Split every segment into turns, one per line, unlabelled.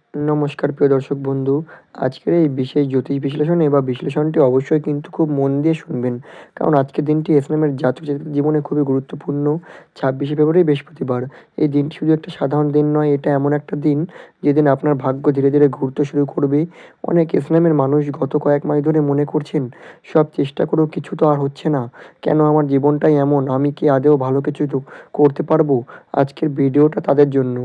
নমস্কার প্রিয় দর্শক বন্ধু। আজকের এই বিশেষ জ্যোতিষ বিশ্লেষণে বা বিশ্লেষণটি অবশ্যই কিন্তু খুব মন দিয়ে শুনবেন। কারণ আজকের দিনটি ইসলামের জাতক জাতিকাদের জীবনে খুবই গুরুত্বপূর্ণ। ২৬শে ফেব্রুয়ারি বৃহস্পতিবার। এই দিনটি শুধু একটা সাধারণ দিন নয়, এটা এমন একটা দিন যেদিন আপনার ভাগ্য ধীরে ধীরে ঘুরতে শুরু করবে। অনেক ইসলামের মানুষ গত কয়েক মাস ধরে মনে করছেন, সব চেষ্টা করেও কিছু তো আর হচ্ছে না। কেন আমার জীবনটাই এমন? আমি কি আদৌ ভালো কিছু করতে পারবো? আজকের ভিডিওটা তাদের জন্য।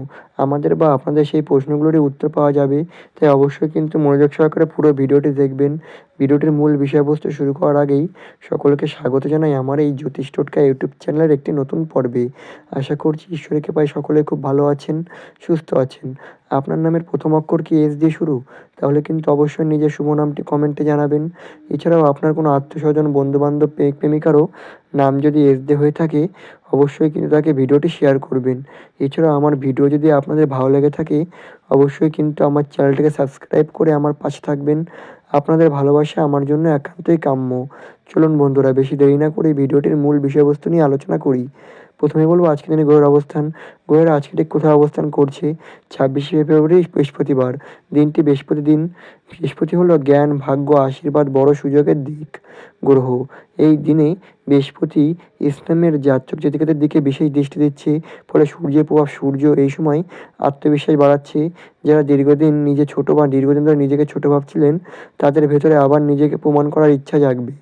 আমাদের বা আপনাদের সেই প্রশ্নগুলোরই উত্তর পাওয়া যাবে। তাই অবশ্যই কিন্তু মনোযোগ সহকারে পুরো ভিডিওটি দেখবেন। ভিডিওটির মূল বিষয়বস্তু শুরু করার আগেই সকলকে স্বাগত জানাই আমার এই জ্যোতিষ টোটকা ইউটিউব চ্যানেলের একটি নতুন পর্বে। আশা করছি ঈশ্বরের কৃপায় সকলে খুব ভালো আছেন, সুস্থ আছেন। আপনার নামের প্রথম অক্ষর কি এস দিয়ে শুরু? তাহলে কিন্তু অবশ্যই নিজের শুভ নামটি কমেন্টে জানাবেন। এছাড়াও আপনার কোনো আত্মীয়স্বজন, বন্ধু-বান্ধব, প্রেমিক-প্রেমিকারও নাম যদি এস দিয়ে হয়ে থাকে, অবশ্যই কিন্তু তাকে ভিডিওটি শেয়ার করবেন। এছাড়াও আমার ভিডিও যদি আপনাদের ভালো লেগে থাকে, অবশ্যই কিন্তু আমার চ্যানেলটাকে সাবস্ক্রাইব করে আমার পাশে থাকবেন। আপনাদের ভালোবাসা আমার জন্য একান্তই কাম্য। চলুন বন্ধুরা, বেশি দেরি না করে ভিডিওটির মূল বিষয়বস্তু নিয়ে আলোচনা করি। প্রথমে বলব আজকের দিনে গ্রহের অবস্থান। গ্রহেরা আজকে ঠিক কোথায় অবস্থান করছে? ২৬শে ফেব্রুয়ারি বৃহস্পতিবার। দিনটি বৃহস্পতি দিন। বৃহস্পতি হলো জ্ঞান, ভাগ্য, আশীর্বাদ, বড় সুযোগের দিক গ্রহ। এই দিনে বৃহস্পতি ইসলামের জাতক জাতিকাদের দিকে বিশেষ দৃষ্টি দিচ্ছে। ফলে সূর্যের প্রভাব, সূর্য এই সময় আত্মবিশ্বাস বাড়াচ্ছে। যারা দীর্ঘদিন ধরে নিজেকে ছোট ভাবছিলেন, তাদের ভেতরে আবার নিজেকে প্রমাণ করার ইচ্ছা জাগবে।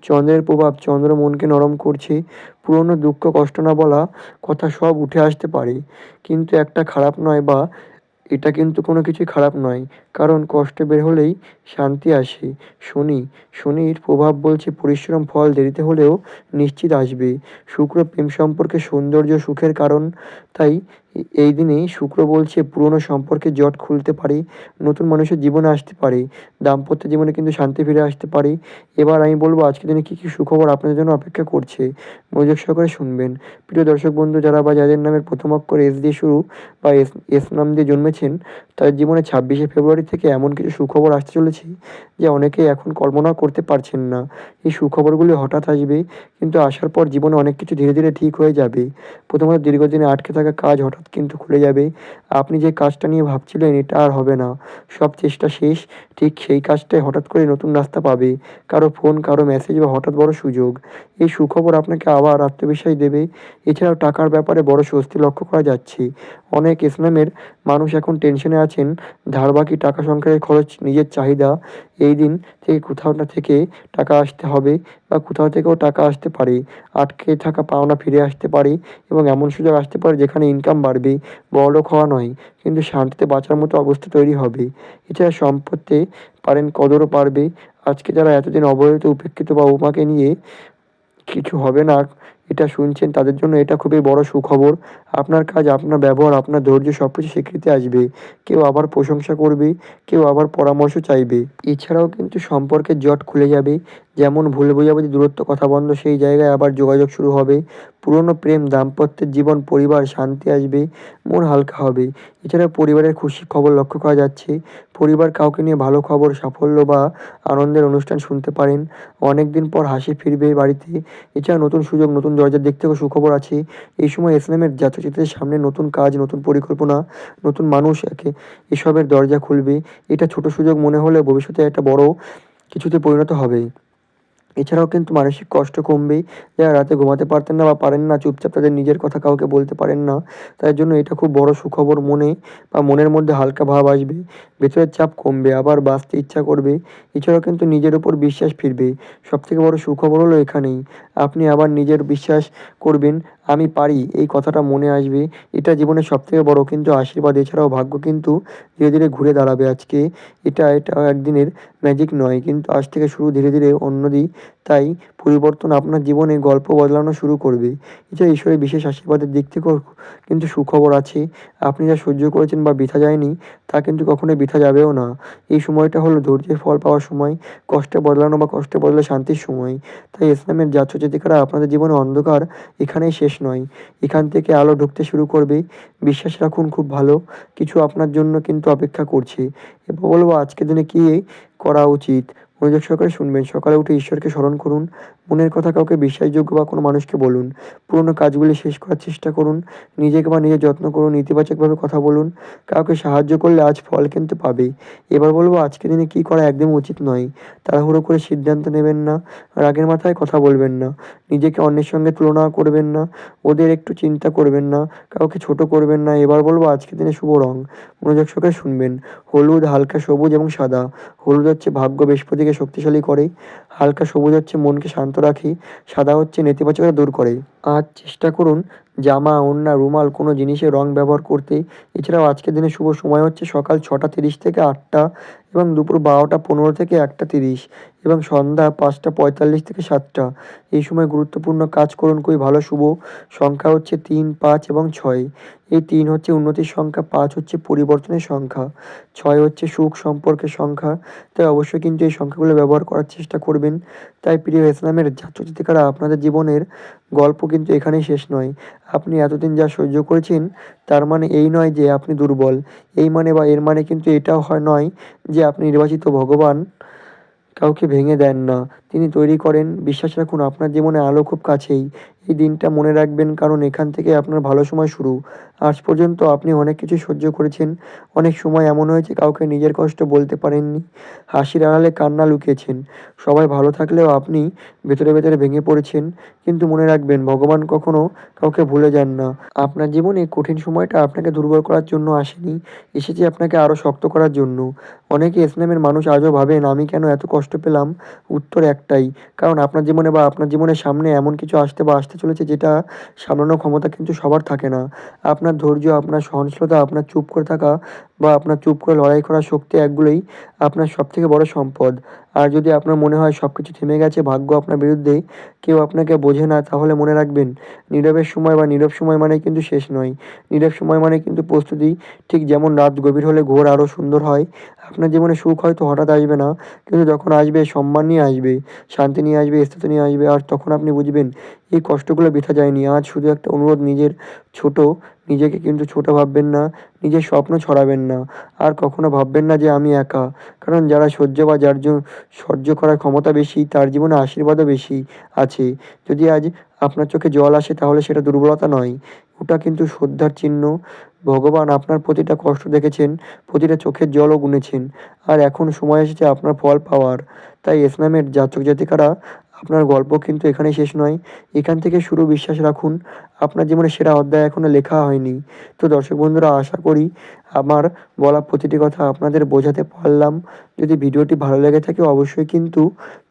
চন্দ্রের প্রভাব, চন্দ্র মনকে নরম করছে। পুরনো দুঃখ, কষ্ট না বলা কথা সব উঠে আসতে পারে। কিন্তু একটা খারাপ নয়, বা এটা কিন্তু কোনো কিছুই খারাপ নয়। কারণ কষ্ট বের হলেই শান্তি আসে। শনি, শনির প্রভাব বলছে পরিশ্রম ফল দেরিতে হলেও নিশ্চিত আসবে। শুক্র প্রেম সম্পর্কে সৌন্দর্য, সুখের কারণ। তাই এই দিনে শুক্র বলছে পুরনো সম্পর্কের জট খুলতে পারে, নতুন মানুষের জীবনে আসতে পারে, দাম্পত্য জীবনে কিন্তু শান্তি ফিরে আসতে পারে। এবার আমি বলব আজকের দিনে কী কী সুখবর আপনাদের জন্য অপেক্ষা করছে। মনোযোগ সহকারে শুনবেন। প্রিয় দর্শক বন্ধু, যারা বা যাদের নামের প্রথম অক্ষর এস দিয়ে শুরু বা এস নাম দিয়ে জন্মেছেন, তাদের জীবনে ২৬শে ফেব্রুয়ারি থেকে এমন কিছু সুখবর আসতে চলেছে যে অনেকেই এখন কল্পনাও করতে পারছেন না। এই সুখবরগুলি হঠাৎ আসবে, কিন্তু আসার পর জীবনে অনেক কিছু ধীরে ধীরে ঠিক হয়ে যাবে। প্রথমত, দীর্ঘদিনে আটকে থাকা কাজ হঠাৎ কিন্তু খুলে যাবে। আপনি যে কাজটা নিয়ে ভাবছিলেন এটা আর হবে না, সব চেষ্টা শেষ, ঠিক সেই কাজটাই হঠাৎ করে নতুন রাস্তা পাবে। কারো ফোন, কারো মেসেজ বা হঠাৎ বড় সুযোগ। এই সুখবর আপনাকে আবার আত্মবিশ্বাস দেবে। এছাড়াও টাকার ব্যাপারে বড় স্বস্তি লক্ষ্য করা যাচ্ছে। অনেক ইসলামের মানুষ এখন টেনশনে আছেন। ধার বাকি, টাকা সংসারের খরচ, নিজের চাহিদা। এই দিন থেকে কোথাও না থেকে টাকা আসতে হবে, বা কোথাও থেকেও টাকা আসতে পারে। আটকে থাকা পাওনা ফিরে আসতে পারে, এবং এমন সুযোগ আসতে পারে যেখানে ইনকাম বাড়বে। বড়লোক হওয়া নয়, কিন্তু শান্তিতে বাঁচার মতো অবস্থা তৈরি হবে। এছাড়া সম্পত্তি পারেন কদরও বাড়বে। আজকে যারা এতদিন অবহেলিত, উপেক্ষিত বা উপমাকে নিয়ে কিছু হবে না এটা শুনছেন, তাদের জন্য এটা খুবই বড় সুখবর। আপনার কাজ, আপনার ব্যবহার, আপনার ধৈর্য সবকিছু স্বীকৃতি আসবে। কেউ আবার প্রশংসা করবে, কেউ আবার পরামর্শ চাইবে। এছাড়াও কিন্তু সম্পর্কের জট খুলে যাবে। যেমন ভুল বোঝাবুঝি, দূরত্ব, কথা বন্ধ, সেই জায়গায় আবার যোগাযোগ শুরু হবে। পুরনো প্রেম, দাম্পত্যের জীবন, পরিবার, শান্তি আসবে, মন হালকা হবে। এছাড়া পরিবারের খুশির খবর লক্ষ্য করা যাচ্ছে। পরিবার কাউকে নিয়ে ভালো খবর, সাফল্য বা আনন্দের অনুষ্ঠান শুনতে পারেন। অনেকদিন পর হাসি ফিরবে বাড়িতে। এছাড়া নতুন সুযোগ, নতুন দরজার দিক থেকেও সুখবর আছে। এই সময় ইসলামের জাতক জাতিকাদের সামনে নতুন কাজ, নতুন পরিকল্পনা, নতুন মানুষ এসবের দরজা খুলবে। এটা ছোট সুযোগ মনে হলেও ভবিষ্যতে একটা বড় কিছুতে পরিণত হবে। এছাড়াও কিন্তু মানসিক কষ্ট কমবে। যারা রাতে ঘুমাতে পারতেন না বা পারেন না, চুপচাপ তাদের নিজের কথা কাউকে বলতে পারেন না, তাদের জন্য এটা খুব বড় সুখবর। মনের মধ্যে হালকা ভাব আসবে, ভেতরের চাপ কমবে, আবার বাঁচতে ইচ্ছা করবে। এছাড়াও কিন্তু নিজের উপর বিশ্বাস ফিরবে। সবথেকে বড় সুখবর হলো এখানেই, আপনি আবার নিজের বিশ্বাস করবেন, আমি পারি, এই কথাটা মনে আসবে। এটা জীবনের সবথেকে বড় কিন্তু আশীর্বাদ। এছাড়াও ভাগ্য কিন্তু ধীরে ধীরে ঘুরে দাঁড়াবে আজকে। এটা একদিনের ম্যাজিক নয়, কিন্তু আজ থেকে শুরু ধীরে ধীরে অন্যদিকে। তাই পরিবর্তন আপনার জীবনে গল্প বদলানো শুরু করবে। এছাড়া ঈশ্বরের বিশেষ আশীর্বাদের দিক থেকেও কিন্তু সুখবর আছে। আপনি যা সহ্য করেছেন বা বৃথা যায়নি, তা কিন্তু কখনোই বৃথা যাবেও না। এই সময়টা হলো ধৈর্যের ফল পাওয়ার সময়, কষ্টে বদলানো বা কষ্টে বদলে শান্তির সময়। তাই ইসলামের জাতক জাতিকারা, আপনাদের জীবনে অন্ধকার এখানেই শেষ নয়, এখান থেকে আলো ঢুকতে শুরু করবে। বিশ্বাস রাখুন, খুব ভালো কিছু আপনার জন্য কিন্তু অপেক্ষা করছে। এবার বলবো আজকের দিনে কী করা উচিত। মনোযোগ সহকারে শুনবেন। সকালে উঠে ঈশ্বরকে স্মরণ করুন, মনের কথা কাউকে বিশ্বাসযোগ্য বা কোনো মানুষকে বলুন। পুরোনো কাজগুলি শেষ করার চেষ্টা করুন। নিজেকে বা নিজের যত্ন করুন। ইতিবাচকভাবে কথা বলুন। কাউকে সাহায্য করলে আজ ফল কিন্তু পাবেই। এবার বলব আজকের দিনে কি করা একদমই উচিত নয়। তাড়াহুড়ো করে সিদ্ধান্ত নেবেন না। রাগের মাথায় কথা বলবেন না। নিজেকে অন্যের সঙ্গে তুলনা করবেন না। ওদের একটু চিন্তা করবেন না। কাউকে ছোট করবেন না। এবার বলব আজকের দিনে শুভ রং। মনোযোগ সহকারে শুনবেন। হলুদ, হালকা সবুজ এবং সাদা। হলুদ হচ্ছে ভাগ্য, বৃহস্পতিকে শক্তিশালী করে। হালকা সবুজ হচ্ছে মনকে শান্ত রাখে। সাদা হচ্ছে নেতিবাচকতা দূর করে। আজ চেষ্টা করুন জামা, ওড়না, রুমাল কোনো জিনিসের রং ব্যবহার করতে। এছাড়াও আজকের দিনে শুভ সময় হচ্ছে সকাল 6:30 থেকে 8টা এবং দুপুর 12:15 থেকে 1:30 এবং সন্ধ্যা 5:45 থেকে 7টা। এই সময় গুরুত্বপূর্ণ কাজ করুন, খুবই ভালো শুভ সংখ্যা হচ্ছে 3, 5 এবং 6। এই 3 হচ্ছে উন্নতির সংখ্যা, 5 হচ্ছে পরিবর্তনের সংখ্যা, 6 হচ্ছে সুখ সম্পর্কের সংখ্যা। তাই অবশ্যই কিন্তু এই সংখ্যাগুলো ব্যবহার করার চেষ্টা করবেন। তাই প্রিয় ইসলামের জাতক জাতিকারা, আপনাদের জীবনের গল্প কিন্তু এখানেই শেষ নয়। আপনি এতদিন যা সহ্য করেছেন তার মানে এই নয় যে আপনি দুর্বল। এই মানে বা এর মানে কিন্তু এটাও নয় যে আপনি নির্বাচিত। ভগবান কাউকে ভেঙে দেন না, তিনি তৈরি করেন। বিশ্বাস রাখুন আপনার জীবনে আলো খুব কাছেই। এই দিনটা মনে রাখবেন, কারণ এখান থেকে আপনার ভালো সময় শুরু। আজ পর্যন্ত আপনি অনেক কিছু সহ্য করেছেন। অনেক সময় এমন হয়েছে কাউকে নিজের কষ্ট বলতে পারেননি। হাসির আড়ালে কান্না লুকিয়েছেন। সবাই ভালো থাকলেও আপনি ভেতরে ভেতরে ভেঙে পড়েছেন। কিন্তু মনে রাখবেন ভগবান কখনো কাউকে ভুলে যান না। আপনার জীবনে কঠিন সময়টা আপনাকে দুর্বল করার জন্য আসেনি, এসেছে আপনাকে আরো শক্ত করার জন্য। অনেকে ইসলামের মানুষ আজও ভাবেন আমি কেন এত কষ্ট পেলাম? উত্তর একটাই, কারণ আপনার জীবনে বা আপনার জীবনের সামনে এমন কিছু আসতে বা আসতে চলেছে যেটা সামলানোর ক্ষমতা কিন্তু সবার থাকে না। আপনার ধৈর্য, আপনার সহনশীলতা, আপনার চুপ করে থাকা বা আপনার চুপ করে লড়াই করার শক্তি, এগুলোই আপনার সবথেকে বড় সম্পদ। আর যদি আপনার মনে হয় সবকিছু থেমে গেছে, ভাগ্য আপনার বিরুদ্ধে, কেউ আপনাকে বোঝে না, তাহলে মনে রাখবেন নীরবের সময় বা নীরব সময় মানে কিন্তু শেষ নয়। নীরব সময় মানে কিন্তু প্রস্তুতি। ঠিক যেমন রাত গভীর হলে ঘোর আরো সুন্দর হয়। আপনার জীবনে সুখ হয়তো হঠাৎ আসবে না, কিন্তু যখন আসবে সম্মান নিয়ে আসবে, শান্তি নিয়ে আসবে, স্থিতি নিয়ে আসবে। আর তখন আপনি বুঝবেন এই কষ্টগুলো বৃথা যায়নি। আজ শুধু একটা অনুরোধ, ছোট নিজেকে কিন্তু ছোট ভাববেন না, নিজের স্বপ্ন ছড়াবেন না। আর কখনো ভাববেন না যে আমি একা, কারণ যারা সহ্য বা যার সহ্য করার ক্ষমতা বেশি, তার জীবনে আশীর্বাদও বেশি আছে। যদি আজ আপনার চোখে জল আসে তাহলে সেটা দুর্বলতা নয়, ওটা কিন্তু শ্রদ্ধার চিহ্ন। ভগবান আপনার প্রতিটা কষ্ট দেখেছেন, প্রতিটা চোখের জলও গুনেছেন। আর এখন সময় এসেছে আপনার ফল পাওয়ার। তাই ইসলামের জাতক জাতিকারা, আপনার গল্প কিন্তু এখানেই শেষ নয়, এখান থেকে শুরু। বিশ্বাস রাখুন আপনার জীবনে সেরা অধ্যায় এখনো লেখা হয়নি। তো দর্শক বন্ধুরা, আশা করি আমার বলা প্রতিটি কথা আপনাদের বোঝাতে পারলাম। যদি ভিডিওটি ভালো লেগে থাকে অবশ্যই কিন্তু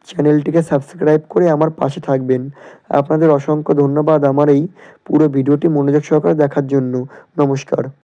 চ্যানেলটিকে সাবস্ক্রাইব করে আমার পাশে থাকবেন। আপনাদের অসংখ্য ধন্যবাদ আমার এই পুরো ভিডিওটি মনোযোগ সহকারে দেখার জন্য। নমস্কার।